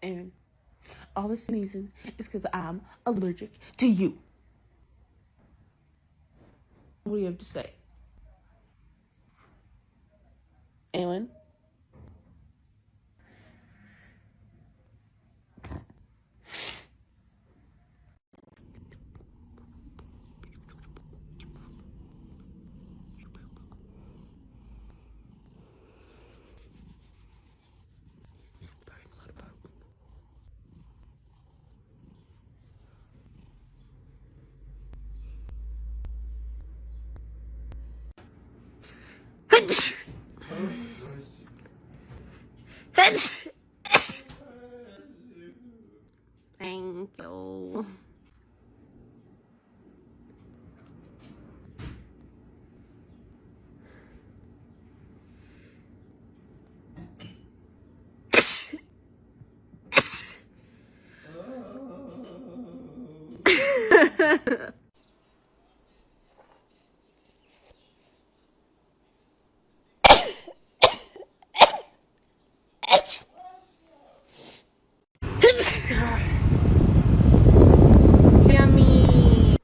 And all this sneezing is because I'm allergic to you. What do you have to say? Anyone? Thank you. Yummy.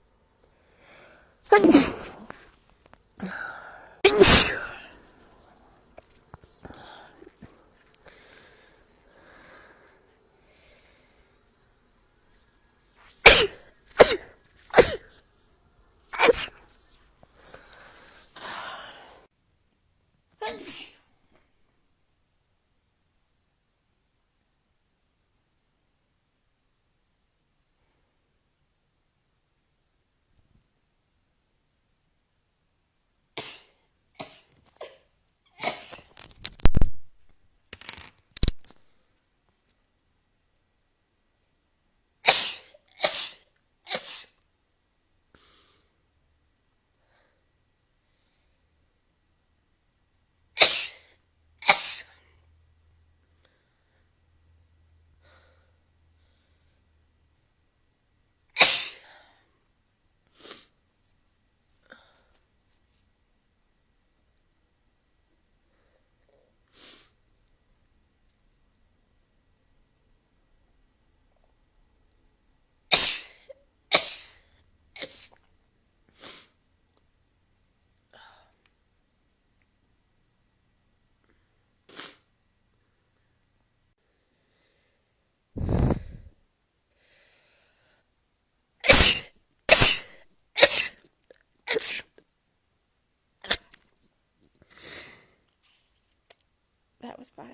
was 5.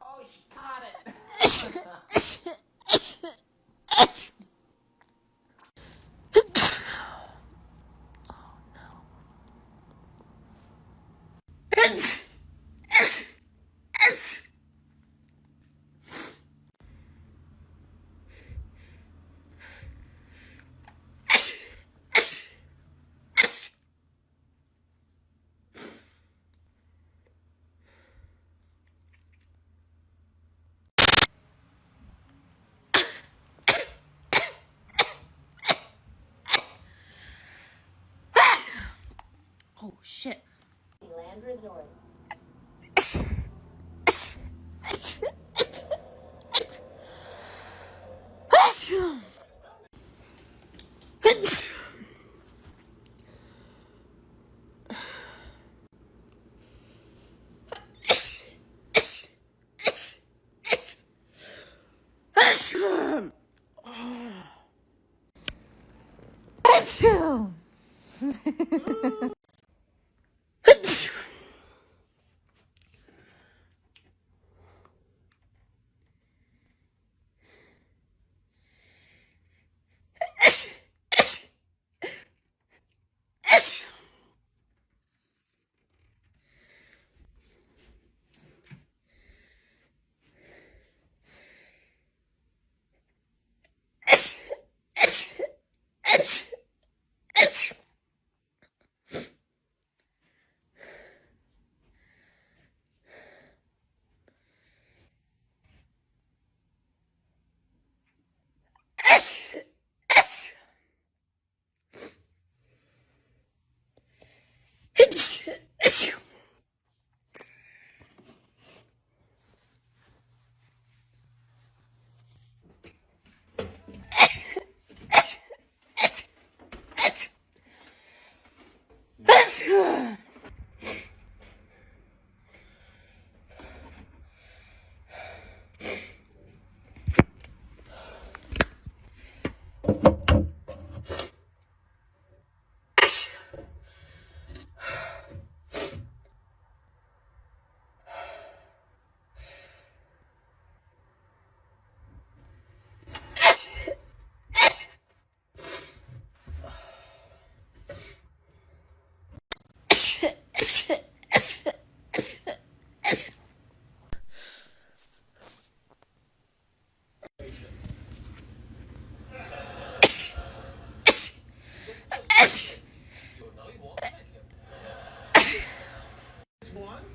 Oh, she caught it. Oh shit. Land Resort.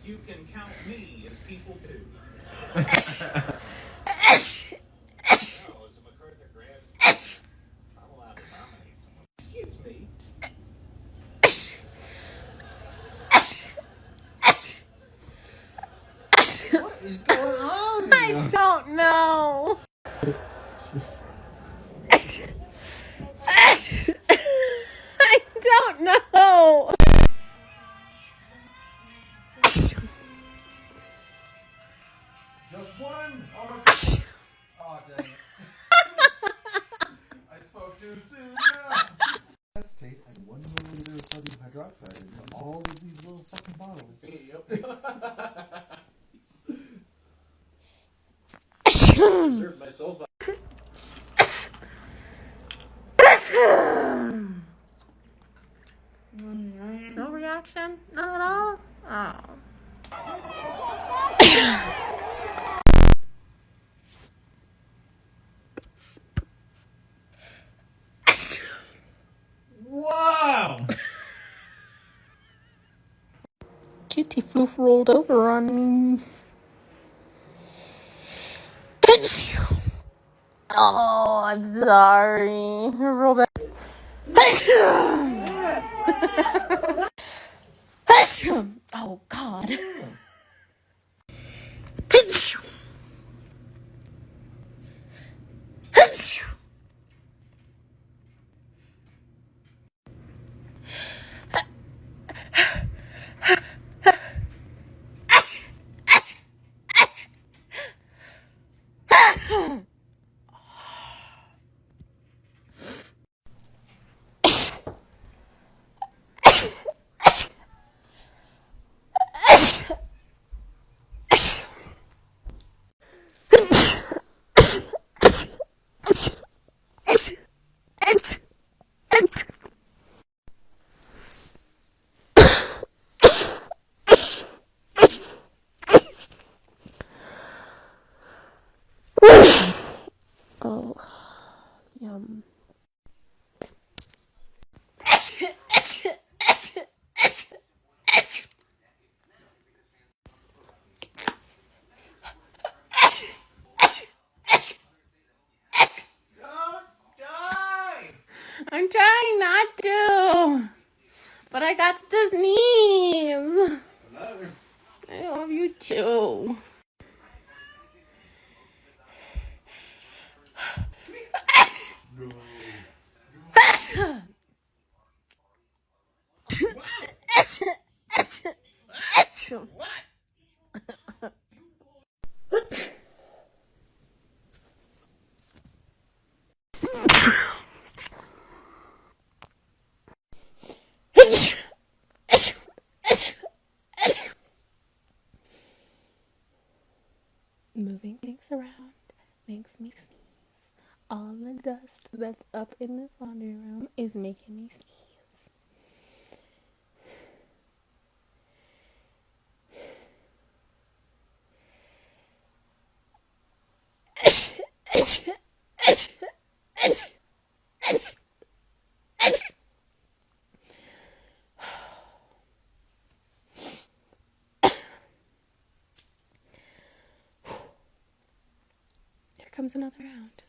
You can count me as people too. Oh, it's a MacArthur grant. I'm allowed to nominate someone. Excuse me. What is going on here? I don't know. I don't know. Just one? Oh, oh dang it. I spoke too soon. Acetate and 1 milliliter of sodium hydroxide into all of these little fucking bottles. Yep. Preserve my sulfite. No reaction? Not at all? Oh. Wow! Cutie floof rolled over on me. Oh, I'm sorry. Roll back. Oh, God. Yum. Don't die! I'm trying not to, but I got to sneeze. Another. I love you too. No. Moving things around makes me sneeze. All the dust that's up in this laundry room is making me sneeze. Here comes another round.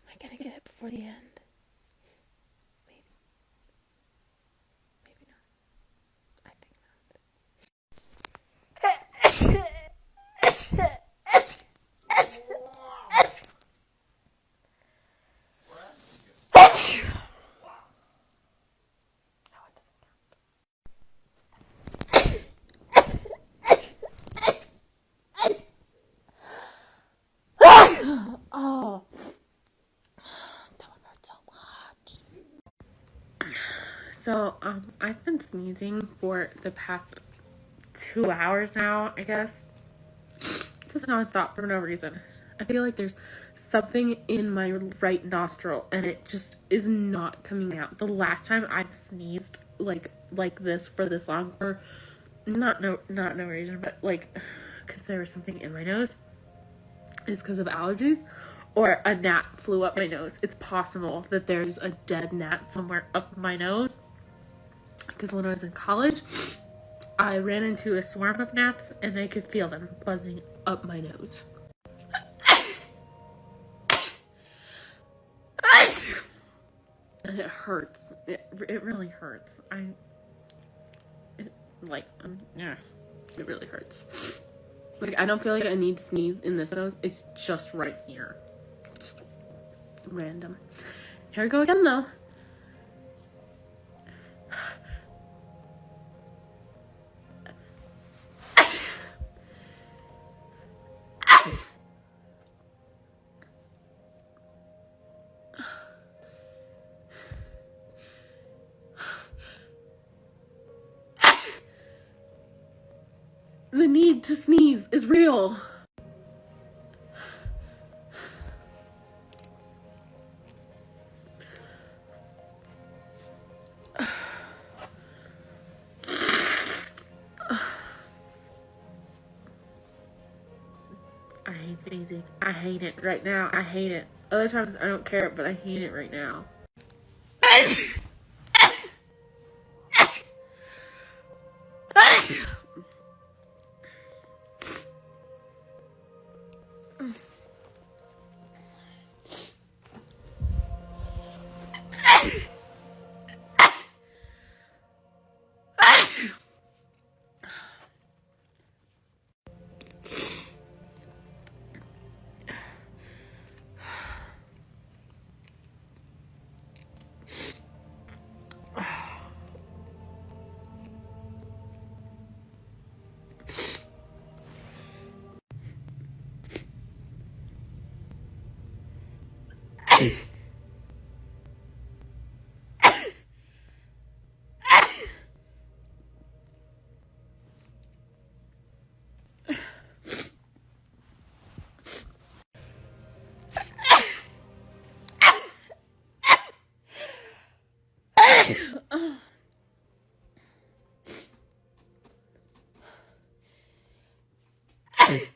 Am I gonna get it before the end? Maybe. Maybe not. I think not. Oh, that one hurt so much. So, I've been sneezing for the past 2 hours now, I guess. Just nonstop for no reason. I feel like there's something in my right nostril and it just is not coming out. The last time I've sneezed like this for this long for not no reason, but like because there was something in my nose is because of allergies or a gnat flew up my nose. It's possible that there's a dead gnat somewhere up my nose because when I was in college I ran into a swarm of gnats and I could feel them buzzing up my nose. And it hurts. It really hurts. Yeah, it really hurts. Like, I don't feel like I need to sneeze in this nose. It's just right here. Just random. Here we go again, though. The need to sneeze is real. I hate sneezing. I hate it right now. I hate it. Other times I don't care, but I hate it right now. Ah!